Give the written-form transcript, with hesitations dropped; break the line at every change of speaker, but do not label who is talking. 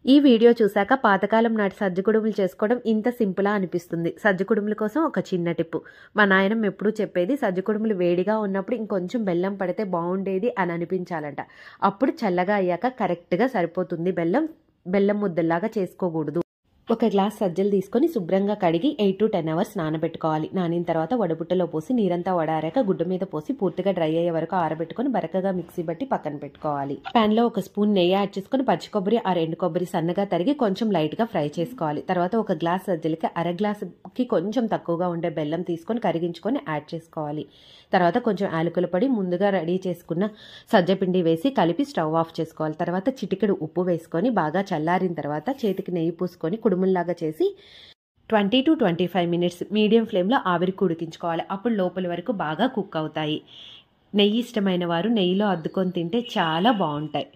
ఈ వీడియో చూశాక పాతకాలం నాటి సజ్జ కుడుములు చేసుకోవడం ఇంత సింపులా అనిపిస్తుంది. సజ్జ కుడుముల కోసం ఒక చిన్న టిప్పు. మా నాయనమ్మ ఎప్పుడూ చెప్పేది సజ్జ కుడుములు వేడిగా ఉన్నప్పుడు ఇంకొంచెం బెల్లం పడితే బాగుండేది అని అనిపించాలంట. అప్పుడు చల్లగా అయ్యాక కరెక్ట్గా సరిపోతుంది. బెల్లం ముద్దల్లాగా చేసుకోకూడదు. ఒక గ్లాస్ సజ్జలు తీసుకొని శుభ్రంగా కడిగి 8 to 10 hours నానబెట్టుకోవాలి. నానిన తర్వాత వడబుట్టలో పోసి నీరంతా వడారాక గుడ్డ మీద పోసి పూర్తిగా డ్రై అయ్యే వరకు ఆరబెట్టుకొని బరకగా మిక్సీ బట్టి పక్కన పెట్టుకోవాలి. ప్యాన్ లో ఒక స్పూన్ నెయ్యి యాడ్ చేసుకుని పచ్చి కొబ్బరి ఎండు కొబ్బరి సన్నగా తరిగి కొంచెం లైట్ గా ఫ్రై చేసుకోవాలి. తర్వాత ఒక గ్లాస్ సజ్జలకి గ్లాసుకి కొంచెం తక్కువగా ఉండే బెల్లం తీసుకొని కరిగించుకొని యాడ్ చేసుకోవాలి. తర్వాత కొంచెం యాలకుల పొడి ముందుగా రెడీ చేసుకున్న సజ్జపిండి వేసి కలిపి స్టవ్ ఆఫ్ చేసుకోవాలి. తర్వాత చిటికెడు ఉప్పు వేసుకొని బాగా చల్లారిన తర్వాత చేతికి నెయ్యి పూసుకొని కుడుముల్లాగా చేసి 20 to 25 minutes మీడియం ఫ్లేమ్లో ఆవిరికి ఉడికించుకోవాలి. అప్పుడు లోపల వరకు బాగా కుక్ అవుతాయి. నెయ్యి ఇష్టమైన వారు నెయ్యిలో అద్దుకొని తింటే చాలా బాగుంటాయి.